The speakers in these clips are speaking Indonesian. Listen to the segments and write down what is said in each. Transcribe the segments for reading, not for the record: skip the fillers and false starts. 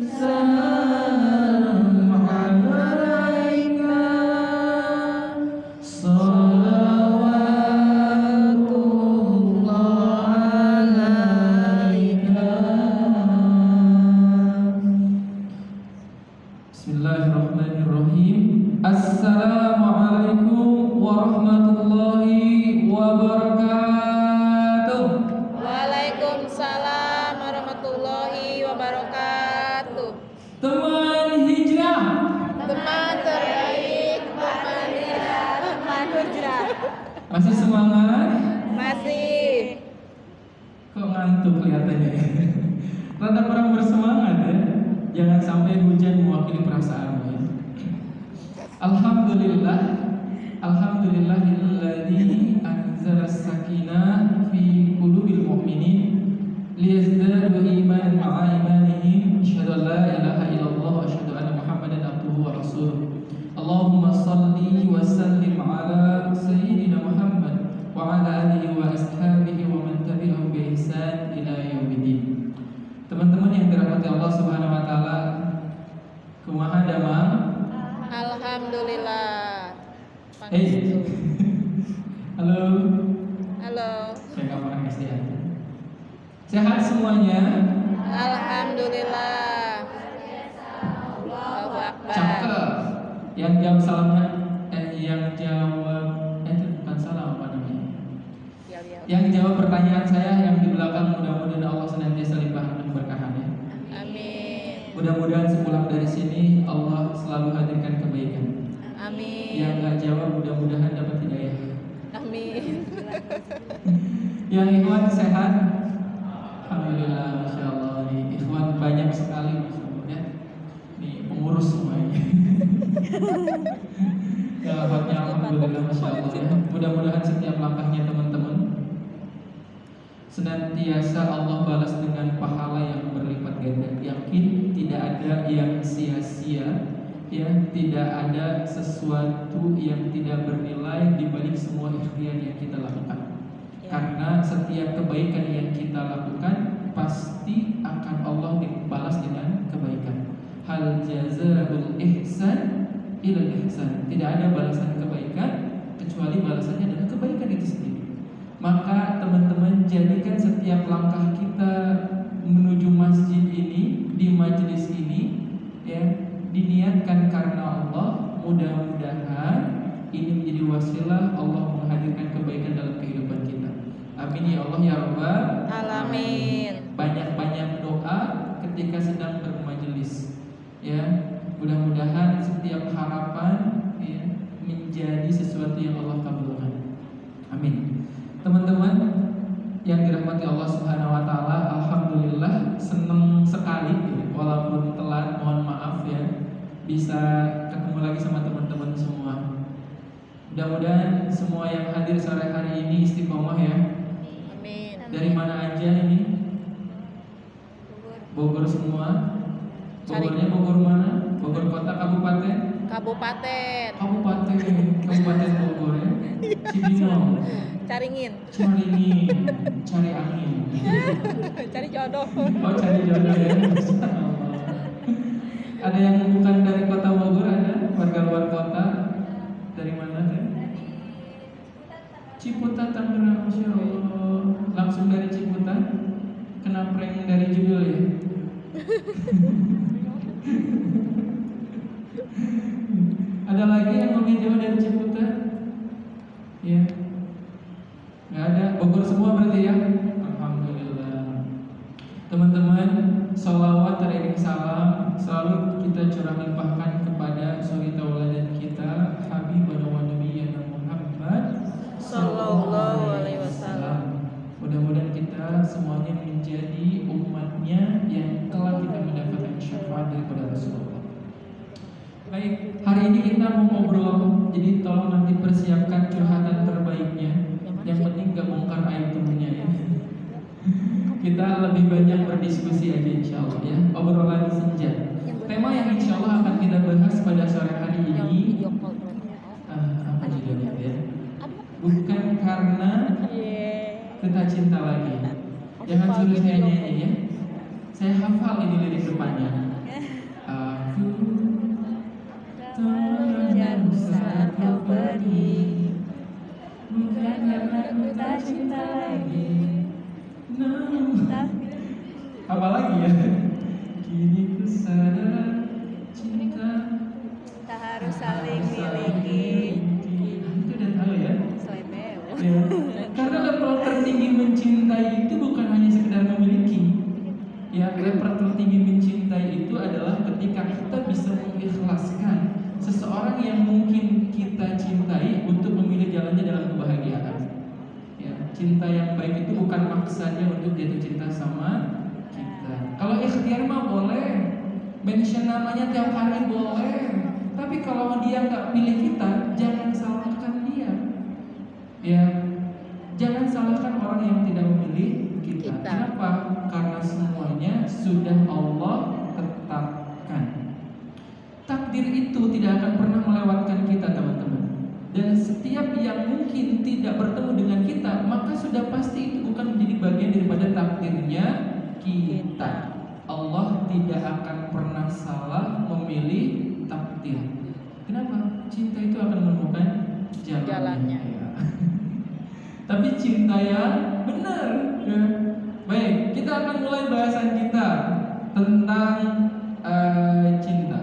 salam alaika salawatullah alaika. Bismillahirrahmanirrahim. Assalamualaikum warahmatullahi wabarakatuh. Waalaikumsalam warahmatullahi wabarakatuh. Teman hijrah, Teman terbaik, teman hijrah, teman hijrah. masih semangat? Masih. Kok ngantuk kelihatannya? Rada kurang bersemangat ya. Jangan sampai hujan mewakili perasaanmu ya. Alhamdulillah, alhamdulillahilladzi anzala as-sakinah fi qulubil mu'minin liyazdadu imanan ma'a imanihim. Asyhadu an la ilaha illallah wa asyhadu anna Muhammadan abduhu wa rasuluh. Allahumma shalli wa sallim ala sayyidina Muhammad wa ala alihi wa ashabihi wa man tabi'ahum bi ihsan ila yaumiddin. Teman-teman yang dirahmati Allah Subhanahu wa taala, kumaha damang? Alhamdulillah. Hey. Halo. Halo. Saya kapan ya? Sehat semuanya? Alhamdulillah. Allahu Akbar. Cakep. Yang jawab salamnya yang jawab itu bukan salam apa namanya? Yang jawab pertanyaan saya yang di belakang, mudah-mudahan Allah senantiasa limpahkan keberkahan ya. Amin. Mudah-mudahan sepulang dari sini Allah selalu hadirkan kebaikan. Amin. Yang nggak jawab mudah-mudahan dapat hidayah. Amin. Yang ikhwan sehat? Alhamdulillah, masya Allah. Nih ikhwan banyak sekali, masya Allah ya. Nih pengurus semuanya. Ya akhwatnya, alhamdulillah, masya Allah ya. Mudah-mudahan setiap langkahnya teman-teman senantiasa Allah balas dengan pahala yang berlipat ganda. Yakin tidak ada yang sia-sia, ya, tidak ada sesuatu yang tidak bernilai di balik semua ikhtiar yang kita lakukan. Karena setiap kebaikan yang kita lakukan pasti akan Allah dibalas dengan kebaikan. Hal jazaa'ul ihsan ilal ihsan. Tidak ada balasan kebaikan kecuali balasannya adalah kebaikan itu sendiri. Maka teman-teman, jadikan setiap langkah kita menuju masjid ini, di majelis ini, ya, diniatkan karena Allah. Mudah-mudahan ini menjadi wasilah Allah menghadirkan kebaikan dalam kehidupan kita. Amin ya Allah ya Rabbal Alamin. Banyak-banyak doa ketika sedang bermajelis. Ya, mudah-mudahan setiap harapan ya, menjadi sesuatu yang Allah kabulkan. Amin. Teman-teman yang dirahmati Allah Subhanahu wa taala, alhamdulillah senang sekali ya, walaupun telat, mohon maaf ya, bisa ketemu lagi sama teman-teman semua. Mudah-mudahan semua yang hadir sore hari ini istiqomah ya. Amin. Dari mana aja ini? Bogor semua. Bogornya Bogor mana? Bogor kota, kabupaten? Kabupaten. Kabupaten Bogor ya. Cibinong. Caringin. Caringin, cari angin. Cari jodoh. Oh, cari jodoh ya. Ada yang bukan dari kota Bogor, ada warga luar kota. Dari mana teh? Ciputat, Tangerang, masya Allah. Langsung dari Ciputat. Kena prank dari judul ya. Ada lagi yang lebih jauh dari Ciputat? Ya. Nggak ada. Bogor semua berarti ya. Alhamdulillah. Teman-teman, sholawat teriring salam selalu kita curah limpahkan kepada suri tauladan kita Habibana wa Nabiyyana Muhammad Sallallahu alaihi wasallam. Mudah-mudahan kita semuanya menjadi umatnya yang telah kita mendapatkan syafaat daripada Rasulullah. Baik, hari ini kita mau ngobrol, jadi tolong nanti persiapkan curhatan terbaiknya. Yang penting gak bongkar aib temennya ya. Kita lebih banyak berdiskusi aja insya Allah ya. Obrolan senja. Tema yang insya Allah akan kita bahas pada sore hari ini apa judulnya ya? Bukan karena kita cinta lagi. Jangan suruh saya nyanyi ya. Saya hafal ini lirik depannya. Apalagi ya? Kini ku sadar cinta Tak harus saling miliki. itu udah tahu ya? Selebel. Ya. Karena level tertinggi mencintai itu bukan hanya sekedar memiliki. Ya, level tertinggi mencintai itu adalah ketika kita bisa mengikhlaskan seseorang yang mungkin kita cintai untuk memilih jalannya dalam kebahagiaan. Ya, cinta yang baik itu bukan maksanya untuk jatuh cinta sama kita. Kalau ikhtiar mah boleh, mention namanya tiap hari boleh. Tapi kalau dia nggak pilih kita, jangan salahkan dia. Ya, jangan salahkan orang yang tidak memilih kita. Kenapa? Karena semuanya sudah Allah tetapkan. Takdir itu tidak akan pernah melewatkan kita, teman-teman. Dan setiap yang mungkin tidak bertemu dengan kita, maka sudah pasti itu bukan menjadi bagian daripada takdirnya kita. Allah tidak akan pernah salah memilih takdir. Kenapa? Cinta itu akan menemukan jalannya. Ya. Tapi cinta yang benar. Ya. Baik, kita akan mulai bahasan kita tentang cinta.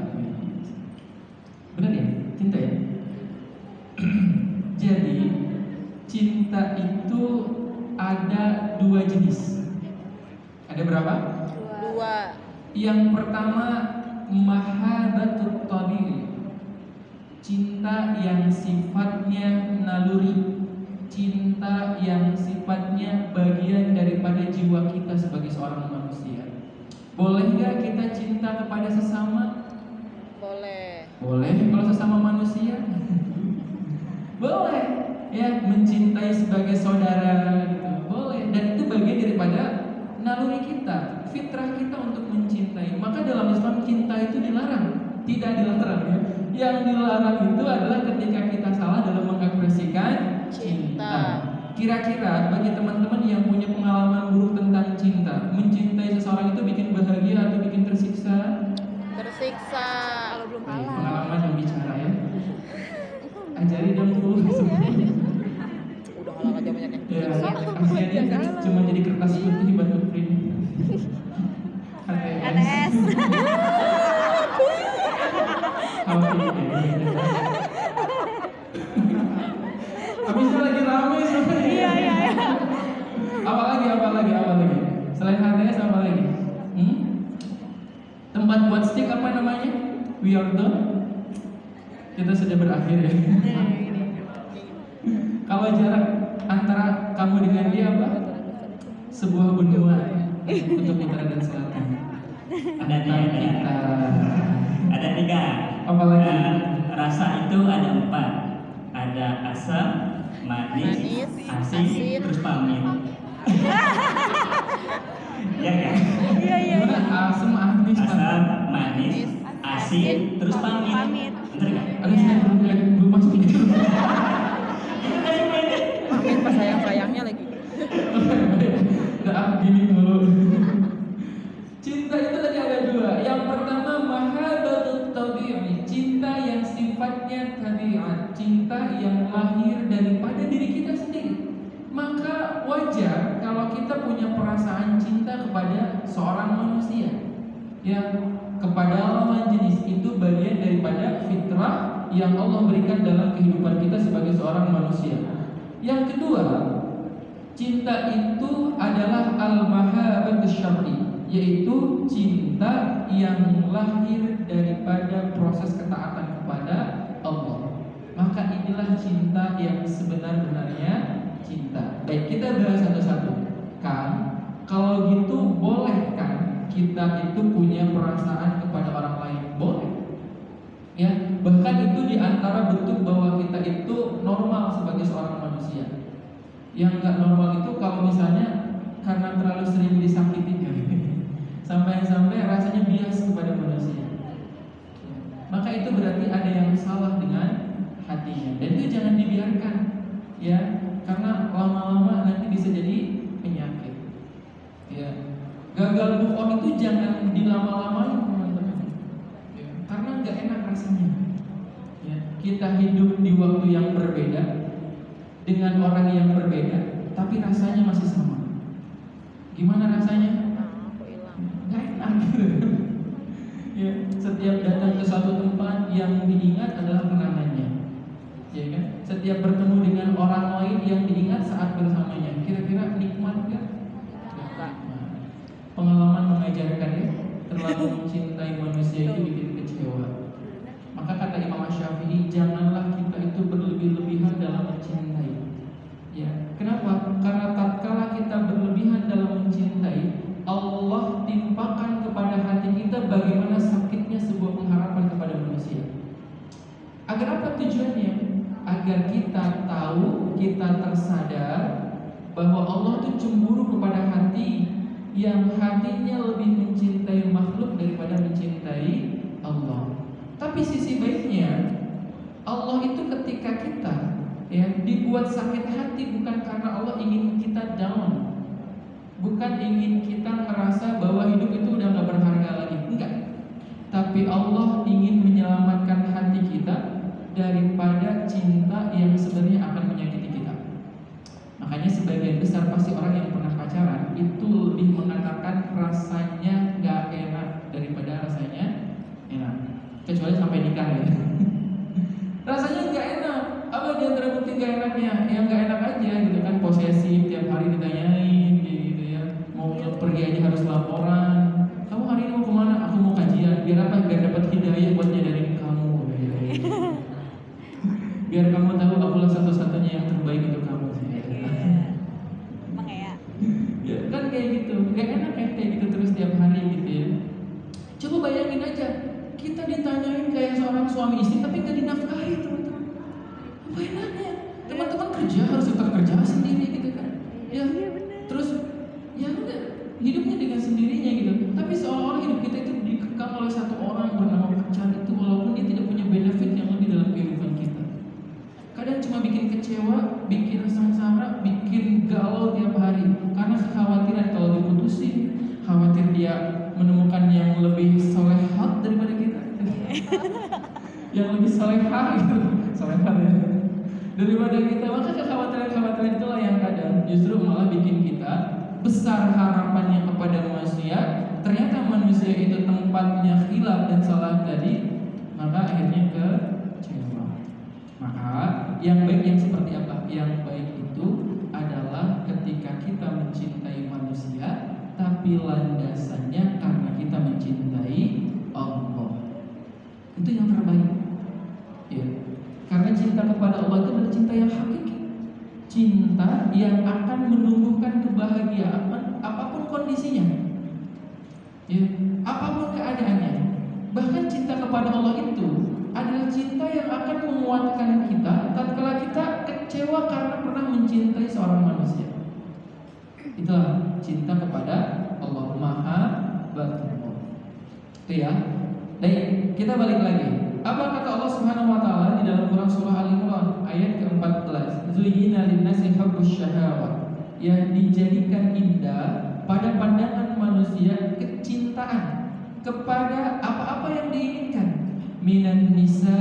Benar ya? Cinta ya? Jadi cinta itu ada dua jenis. Ada berapa? Dua. Yang pertama mahabbatut tabi'i, cinta yang sifatnya naluri, cinta yang sifatnya bagian daripada jiwa kita sebagai seorang manusia. Boleh nggak kita cinta kepada sesama? Boleh. Boleh kalau sesama manusia. Boleh ya, mencintai sebagai saudara gitu. Boleh, dan itu bagian daripada naluri kita, fitrah kita untuk mencintai. Maka dalam Islam cinta itu dilarang, tidak dilarang ya. Yang dilarang itu adalah ketika kita salah dalam mengekspresikan cinta. Kira-kira bagi teman-teman yang punya pengalaman buruk tentang cinta, mencintai seseorang itu bikin bahagia atau bikin tersiksa? Tersiksa kalau belum kalah. Pengalaman yang bicara ya. Ajari dong Bu. Udah kalah aja banyak yang Ya, tersiksa. kasihannya cuma jadi kertas putih dibantu print. ATS. Habisnya lagi rame sebenarnya. Iya. Apa lagi? Selain HTS apa lagi? Tempat buat stick apa namanya? We are done. Kita sudah berakhir ya. Kalau jarak antara kamu dengan dia apa? Sebuah benua untuk utara dan selatan. Ada tiga. Ada tiga. Apa lagi? Rasa itu ada 4. Ada asam, manis, asin, terus pamit. Ya kan? Iya. Gimana? Asam, manis, Asam, manis, asin, terus pamit. Bener kan? Aduh, saya belum masuk itu. Pamit pas sayang-sayangnya lagi. Udah gini mulu. Cinta itu tadi ada dua. Yang pertama mahabbatut tabi'i, cinta yang sifatnya tabiat, cinta yang lahir daripada diri kita sendiri. Maka wajar kalau kita punya perasaan cinta kepada seorang manusia. Ya, kepada lawan jenis itu bagian daripada fitrah yang Allah berikan dalam kehidupan kita sebagai seorang manusia. Yang kedua, cinta itu adalah al-mahabbatus syar'i, yaitu cinta yang lahir daripada proses ketaatan kepada Allah. Maka inilah cinta yang sebenar-benarnya cinta. Baik, kita bahas satu-satu. Kan, kalau gitu boleh kan kita itu punya perasaan kepada orang lain? Boleh. Ya, bahkan itu diantara bentuk bahwa kita itu normal sebagai seorang manusia. Yang nggak normal itu kalau misalnya karena terlalu sering disakiti sampai rasanya bias kepada manusia. Maka itu berarti ada yang salah dengan hatinya, dan itu jangan dibiarkan ya, karena lama-lama nanti bisa jadi penyakit ya. Gagal move on itu jangan dilama-lamain teman-teman ya, karena nggak enak rasanya ya. Kita hidup di waktu yang berbeda dengan orang yang berbeda, tapi rasanya masih sama. Gimana rasanya? setiap datang ke suatu tempat yang diingat adalah kenangannya, ya kan? Setiap bertemu dengan orang lain yang diingat saat bersamanya, kira-kira nikmat nggak? Nikmat. Pengalaman mengajarkan ya, terlalu mencintai manusia itu bikin kecewa. Maka kata Imam Syafi'i, janganlah kita itu berlebih-lebihan dalam mencintai. Ya, kenapa? Karena tatkala kita berlebihan dalam mencintai, Allah timpakan kepada hati kita bagaimana sakitnya sebuah pengharapan kepada manusia. Agar apa tujuannya? Agar kita tahu, kita tersadar bahwa Allah itu cemburu kepada hati yang hatinya lebih mencintai makhluk daripada mencintai Allah. Tapi sisi baiknya, Allah itu ketika kita ya dibuat sakit hati bukan karena Allah ingin kita down, bukan ingin kita merasa bahwa hidup itu udah gak berharga lagi, enggak. Tapi Allah ingin menyelamatkan hati kita daripada cinta yang sebenarnya akan menyakiti kita. Makanya sebagian besar pasti orang yang pernah pacaran itu lebih mengatakan rasanya gak enak daripada rasanya enak, kecuali sampai nikah ya. Rasanya gak enak. Apa di antara bukti gak enaknya? Yang gak enak aja gitu kan, posesif, tiap hari ditanyain gitu ya. Mau pergi aja harus laporan. Kamu hari ini mau kemana? Aku mau kajian. Biar apa? Biar dapat hidayah buat nyadarin kamu. Biar kamu tahu akulah satu-satunya yang terbaik untuk kamu. Emang ya? Ya kan kayak gitu. Gak enak ya kayak gitu terus tiap hari gitu ya. Coba bayangin aja, kita ditanyain kayak seorang suami istri tapi gak dinafkahi teman-teman. Apa enaknya? Teman-teman kerja harus tetap kerja sendiri gitu kan? Ya, terus ya udah hidupnya dengan sendirinya gitu. Tapi seolah-olah hidup kita itu dikekang oleh satu orang bernama pacar itu, walaupun dia tidak punya benefit yang lebih dalam kehidupan kita. Kadang cuma bikin kecewa, bikin sengsara, bikin galau tiap hari karena kekhawatiran kalau diputusin, khawatir dia menemukan yang lebih solehat daripada kita. Yang lebih solehah gitu, solehah ya, daripada kita. Maka kekhawatiran itulah yang kadang justru malah bikin kita besar harapannya kepada manusia. Ternyata manusia itu tempatnya khilaf dan salah tadi, maka akhirnya kecewa. Maka yang baik yang seperti apa? Yang baik itu adalah ketika kita mencintai manusia, tapi landasannya karena kita mencintai Allah. Itu yang terbaik. Ya. Karena cinta kepada Allah itu adalah cinta yang hakiki. Cinta yang akan menumbuhkan kebahagiaan apapun kondisinya. Ya, apapun keadaannya. Bahkan cinta kepada Allah itu adalah cinta yang akan menguatkan kita tatkala kita kecewa karena pernah mencintai seorang manusia. Itulah cinta kepada Allah Maha Batin. Itu ya. Baik, kita balik lagi. Apa kata Allah Subhanahu wa taala di dalam Quran surah Al-Imran ayat ke-14? Zuyyina lin-nasi hubbus syahawat. Yang dijadikan indah pada pandangan manusia kecintaan kepada apa-apa yang diinginkan. Minan nisa,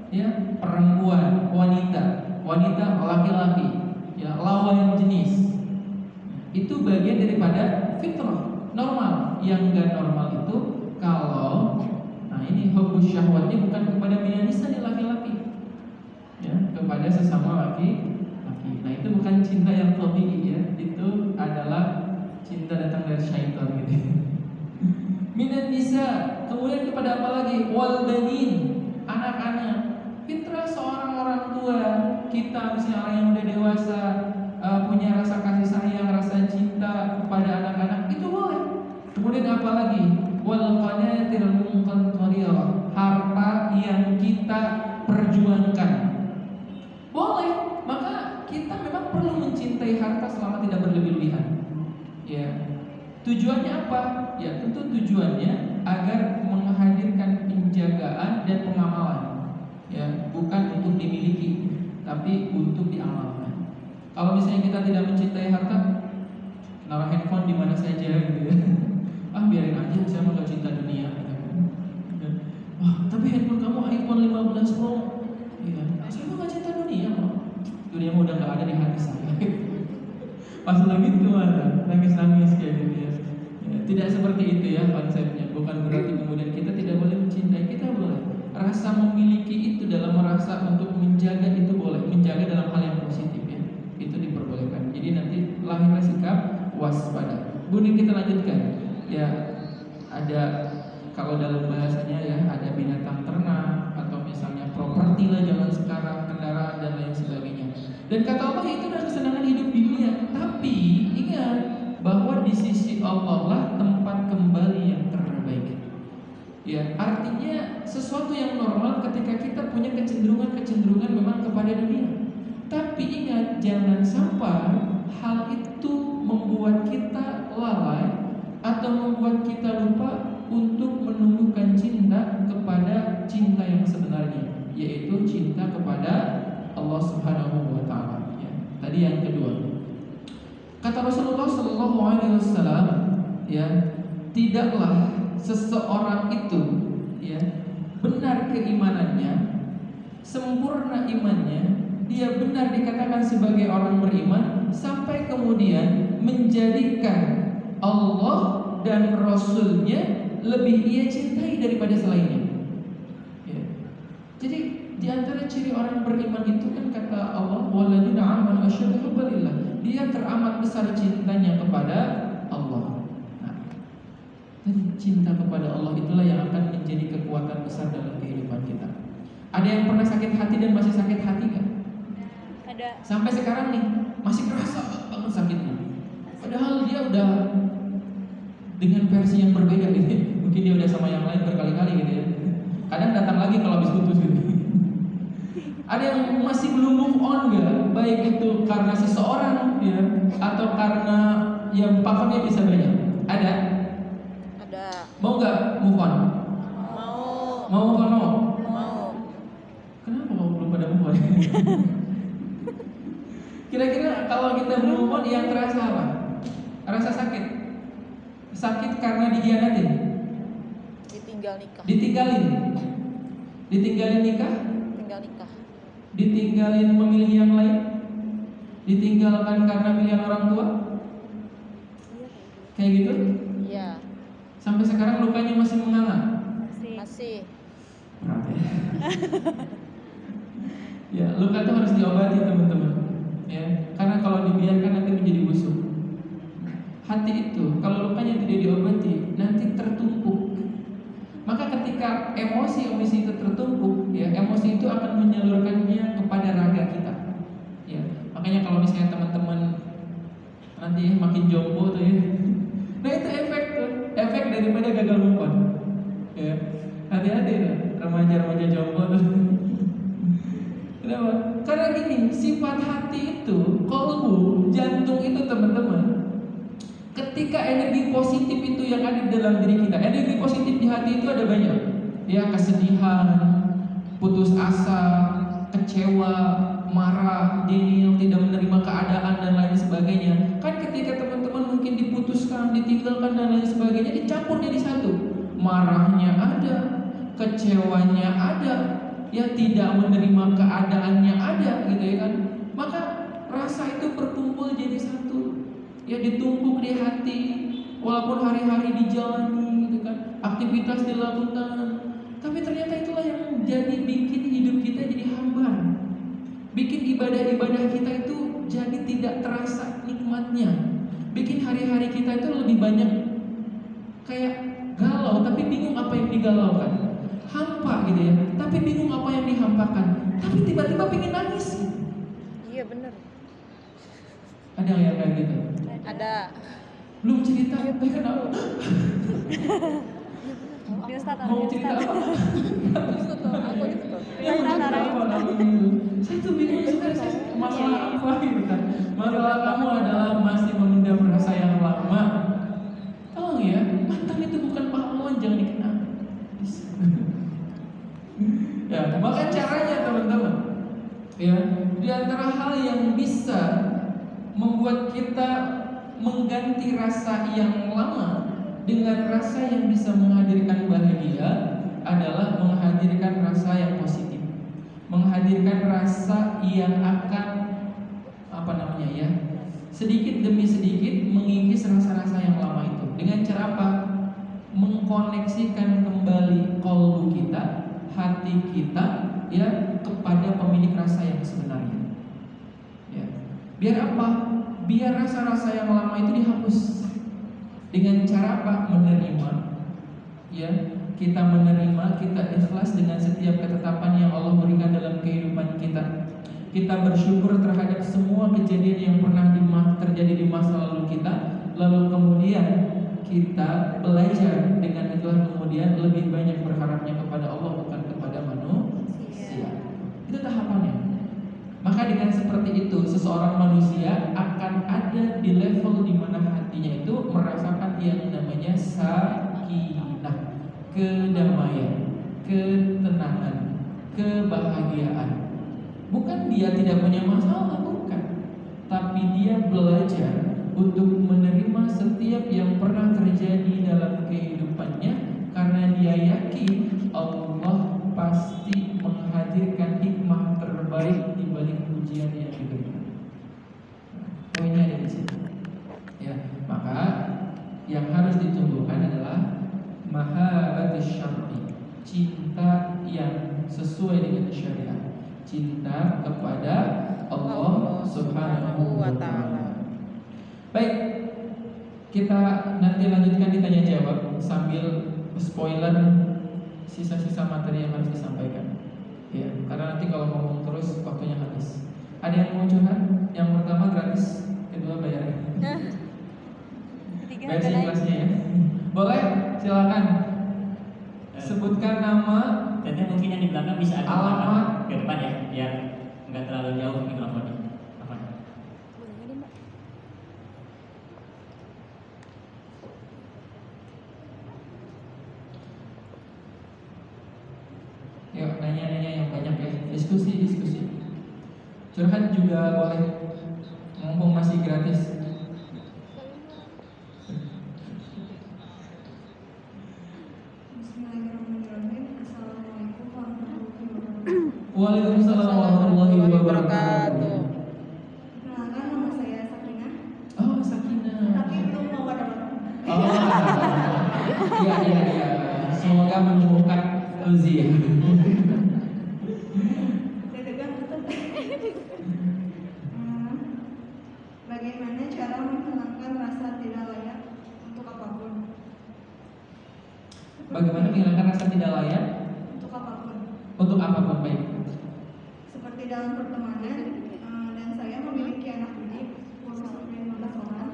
ya, perempuan, wanita laki-laki, ya, lawan jenis. Itu bagian daripada fitrah normal. Yang enggak normal itu kalau ini hubbus syahwatnya bukan kepada minan nisa laki-laki, ya, kepada sesama laki-laki. Nah itu bukan cinta yang tabii ya, itu adalah cinta datang dari syaitan gitu. Minan nisa, kemudian kepada apa lagi? Wal banin, anak-anak. Fitrah seorang orang tua kita, misalnya orang yang udah dewasa, punya rasa kasih sayang, rasa cinta kepada anak-anak, itu boleh. Kemudian apa lagi? Wal qanatir muqantariyah, harta yang kita perjuangkan. Boleh. Maka kita memang perlu mencintai harta selama tidak berlebih-lebihan. Ya. Tujuannya apa? Ya, tentu tujuannya agar menghadirkan penjagaan dan pengamalan. Ya, bukan untuk dimiliki, tapi untuk diamalkan. Kalau misalnya kita tidak mencintai harta, naruh handphone di mana saja gitu ya. Ah, biarin aja, saya mau gak cinta dunia. Wah, tapi handphone kamu iPhone 15 Pro. Iya, saya mau gak cinta dunia loh. Dunia udah gak ada di hati saya. Pas lagi itu ada nangis-nangis kayak gitu ya. Ya. Tidak seperti itu ya konsepnya. Bukan berarti kemudian kita tidak boleh kan. Jadi nanti lahirlah sikap waspada. Kemudian kita lanjutkan. Ya, ada kalau dalam bahasanya ya ada binatang ternak atau misalnya properti lah zaman sekarang, kendaraan dan lain sebagainya. Dan kata Allah itu adalah kesenangan hidup dunia. Tapi ingat bahwa di sisi Allah lah tempat kembali yang terbaik. Ya, artinya sesuatu yang normal ketika kita punya kecenderungan memang kepada dunia. Tapi ingat, jangan sampai hal itu membuat kita lalai atau membuat kita lupa untuk menumbuhkan cinta kepada cinta yang sebenarnya, yaitu cinta kepada Allah Subhanahu wa taala. Ya. Tadi yang kedua. Kata Rasulullah sallallahu alaihi wasallam, ya, tidaklah seseorang itu ya benar keimanannya, sempurna imannya, dia benar dikatakan sebagai orang beriman sampai kemudian menjadikan Allah dan Rasulnya lebih ia cintai daripada selainnya. Ya. Jadi di antara ciri orang beriman itu kan kata Allah, walladzina amanu asyaddu hubban lillah. Dia teramat besar cintanya kepada Allah. Dan cinta kepada Allah itulah yang akan menjadi kekuatan besar dalam kehidupan kita. Ada yang pernah sakit hati dan masih sakit hati kan? Ada. Sampai sekarang nih masih kerasa banget sakitnya. Padahal dia udah dengan versi yang berbeda gitu. Mungkin dia udah sama yang lain berkali-kali gitu ya. Kadang datang lagi kalau habis putus gitu. Ada yang masih belum move on gak? Baik itu karena seseorang ya, atau karena yang faktornya bisa banyak. Ada? Mau nggak move on? Mau. Mau move on mau? Mau. Kenapa kamu belum pada move on? Kira-kira kalau kita belum move on yang terasa apa? Rasa sakit? Sakit karena dikhianatin? Ditinggal nikah. Ditinggalin nikah? Tinggal nikah. Ditinggalin memilih yang lain? Ditinggalkan karena pilihan orang tua? Kayak gitu? Iya. Sampai sekarang lukanya masih menganga? Masih. Berat ya. Ya, luka itu harus diobati teman-teman. Ya, karena kalau dibiarkan nanti menjadi busuk. Hati itu kalau lukanya tidak diobati nanti tertumpuk. Maka ketika emosi itu tertumpuk, ya emosi itu akan menyalurkannya kepada raga kita. Ya, makanya kalau misalnya teman-teman nanti makin jompo tuh ya. Nah itu efek daripada gagal move on. Ya, hati-hati lah remaja-remaja jompo tuh. Kenapa? Karena gini, sifat hati itu, kolbu, jantung itu teman-teman. Ketika energi positif itu yang ada di dalam diri kita, energi positif di hati itu ada banyak. Ya, kesedihan, putus asa, kecewa, marah, denial, tidak menerima keadaan dan lain sebagainya. Kan ketika teman-teman mungkin diputuskan, ditinggalkan dan lain sebagainya, dicampur jadi satu. Marahnya ada, kecewanya ada, ya tidak menerima keadaannya ada, gitu ya kan. Maka rasa itu berkumpul jadi satu. Ya ditumpuk di hati, walaupun hari-hari dijalani, gitu kan, aktivitas dilakukan, tapi ternyata itulah yang jadi bikin hidup kita jadi hambar, bikin ibadah-ibadah kita itu jadi tidak terasa nikmatnya, bikin hari-hari kita itu lebih banyak kayak galau, tapi bingung apa yang digalaukan, hampa gitu ya, tapi bingung apa yang dihampakan, tapi tiba-tiba pengen nangis. Iya benar. Ada yang kayak gitu? Ada. Belum cerita, kenapa? Dia Ustaz, Mau cerita apa? Aku itu tuh. Saya tuh bingung sebenarnya masalah apa gitu kan. Masalah kamu adalah masih menunda merasa yang lama. Tolong ya, mantan itu bukan pahlawan, jangan dikenal. Ya, maka caranya teman-teman, ya, di antara hal yang bisa membuat kita mengganti rasa yang lama dengan rasa yang bisa menghadirkan bahagia adalah menghadirkan rasa yang positif, menghadirkan rasa yang akan sedikit demi sedikit mengikis rasa-rasa yang lama itu. Dengan cara apa? Mengkoneksikan kembali qalbu kita, hati kita, ya, kepada pemilik rasa yang sebenarnya. Ya. Biar apa? biar rasa-rasa yang lama itu dihapus. Dengan cara apa? Menerima. Ya, kita menerima, kita ikhlas dengan setiap ketetapan yang Allah berikan dalam kehidupan kita. Kita bersyukur terhadap semua kejadian yang pernah terjadi di masa lalu kita. Lalu kemudian kita belajar dengan itulah kemudian lebih banyak berharapnya kepada Allah bukan kepada manusia. Itu tahapannya. Maka dengan seperti itu seseorang manusia akan ada di level di mana hatinya itu merasakan yang namanya sakinah, kedamaian, ketenangan, kebahagiaan. Bukan dia tidak punya masalah, bukan. Tapi dia belajar untuk menerima setiap yang pernah terjadi dalam kehidupannya karena dia yakin Allah pasti menghadirkan hikmah terbaik di balik ujian yang diberikan. Poinnya ada di situ. Ya, maka yang harus ditumbuhkan adalah mahabbatus syar'i, cinta yang sesuai dengan syariat, cinta kepada Allah Subhanahu wa Ta'ala. Baik, kita nanti lanjutkan ditanya jawab sambil spoiler sisa-sisa materi yang harus disampaikan. Ya, karena nanti kalau ngomong terus waktunya habis. Ada yang mau curhat? Yang pertama gratis, kedua bayar. Bayar kelasnya ya. Boleh, silakan. Sebutkan nama. Teteh mungkin yang di belakang bisa agak alamat ke depan ya, biar nggak terlalu jauh mikrofonnya. Yuk, nanya-nanya yang banyak ya. Diskusi. Curhat juga boleh, mumpung masih gratis. Waalaikumsalam warahmatullahi wabarakatuh. Perkenalkan, nama saya Sakinah. Oh, Sakinah. Tapi belum mau ada. Oh, iya. Semoga menemukan Uzi. Saya tegang betul. Bagaimana cara menghilangkan rasa tidak layak untuk apapun? Bagaimana menghilangkan rasa tidak layak Untuk apapun. untuk apapun baik? Seperti dalam pertemanan, dan saya memiliki anak didik umur sampai 15 orang.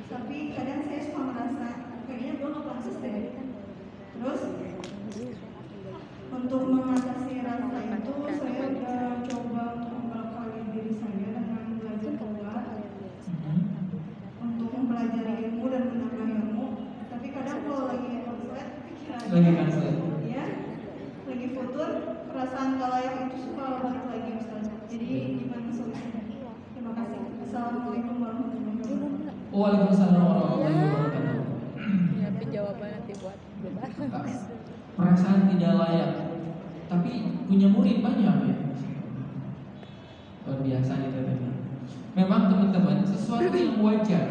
Tapi kadang saya suka merasa kayaknya gue gak pantas deh. Terus untuk mengatasi rasa itu saya udah coba untuk membekali diri saya dengan belajar keluar, untuk mempelajari ilmu dan menambah ilmu. Tapi kadang kalau lagi konslet pikiran ya, lagi futur, perasaan gak layak itu suka balik lagi Ustaz. Jadi gimana solusinya? Terima kasih. Assalamualaikum warahmatullahi wabarakatuh. Waalaikumsalam warahmatullahi wabarakatuh. Tapi jawaban nanti buat Perasaan tidak layak, tapi punya murid banyak ya. Luar biasa gitu teman. Memang teman-teman sesuatu yang wajar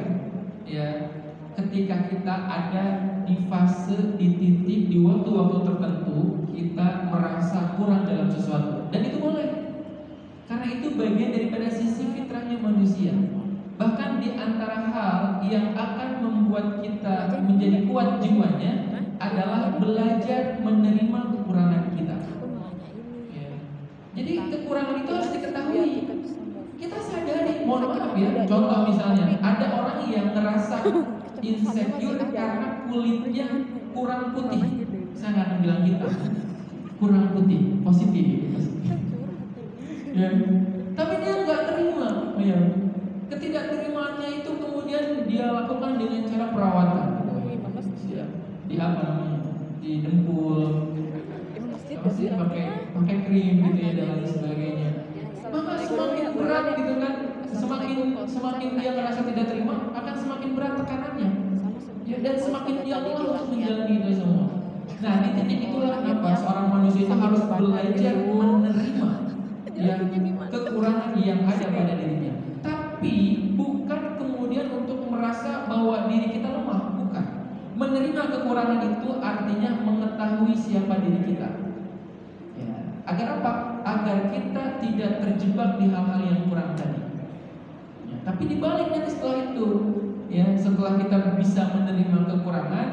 ya ketika kita ada di fase, di titik, di waktu-waktu tertentu kita merasa kurang dalam sesuatu, dan itu boleh karena itu bagian daripada sisi fitrahnya manusia. Bahkan di antara hal yang akan membuat kita menjadi kuat jiwanya adalah belajar menerima kekurangan kita ya. Jadi kekurangan itu harus diketahui. Kita sadari, mohon maaf ya, contoh misalnya ada orang yang ngerasa insecure karena kulitnya kurang putih. Saya nggak akan bilang hitam, kurang putih, positif ya. Tapi dia nggak terima ya. Ketidakterimaannya itu kemudian dia lakukan dengan cara perawatan ya. Di apa namanya, di dempul, apa sih, pakai krim gitu ya dan lain sebagainya. Maka semakin berat gitu kan, semakin dia merasa tidak terima, akan semakin berat tekanannya ya, dan semakin dia lelah untuk menjalani itu semua. Nah di titik itulah kenapa seorang manusia itu harus belajar menerima ya kekurangan yang ada pada dirinya, tapi bukan kemudian untuk merasa bahwa diri kita lemah, bukan. Menerima kekurangan itu artinya mengetahui siapa diri kita ya. Agar apa? Agar kita tidak terjebak di hal-hal yang kurang tadi ya. Tapi dibalik nanti setelah itu, ya setelah kita bisa menerima kekurangan,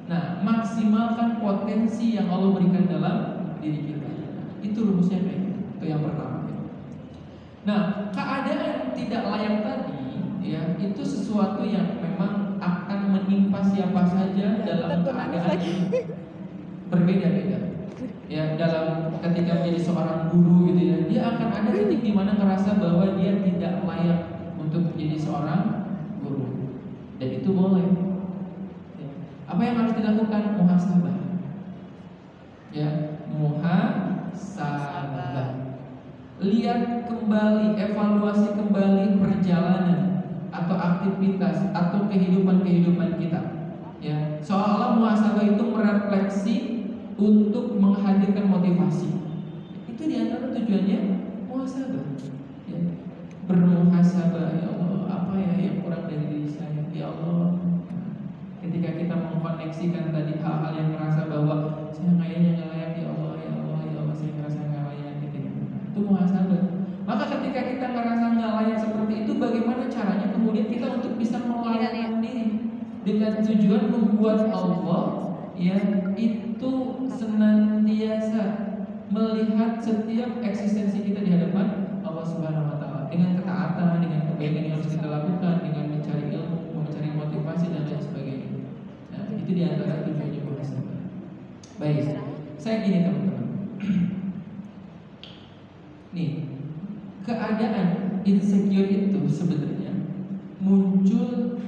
nah maksimalkan potensi yang Allah berikan dalam diri kita. Itu rumusnya kayak gitu. Itu yang pertama. Nah, keadaan tidak layak tadi, ya itu sesuatu yang memang akan menimpa siapa saja dalam keadaan yang berbeda-beda. Ya, dalam ketika menjadi seorang guru gitu ya, dia akan ada titik di mana ngerasa bahwa dia tidak layak untuk menjadi seorang guru. Dan itu boleh. Ya. Apa yang harus dilakukan? Muhasabah. Ya, muhasabah. Lihat kembali, evaluasi kembali perjalanan atau aktivitas atau kehidupan kita. Ya, seolah-olah muhasabah itu merefleksi untuk menghadirkan motivasi. Itu diantara tujuannya muhasabah. Ya. Bermuhasabah, ya Allah, apa ya yang kurang dari diri saya? Ya Allah, ketika kita mengkoneksikan tadi hal-hal yang merasa bahwa saya kayaknya nggak layak, ya Allah, ya Allah, ya Allah, saya merasa nggak layak, gitu. Itu muhasabah. Maka ketika kita merasa nggak layak seperti itu, bagaimana caranya kemudian kita untuk bisa melayakkan diri dengan tujuan membuat Allah ya itu senantiasa melihat setiap eksistensi kita di hadapan Allah Subhanahu wa taala dengan ketaatan, dengan kebaikan yang harus kita lakukan, dengan mencari ilmu, mencari motivasi dan lain sebagainya. Nah, itu di antara tujuannya muhasabah. Baik, saya gini teman-teman. Nih, keadaan insecure itu sebenarnya muncul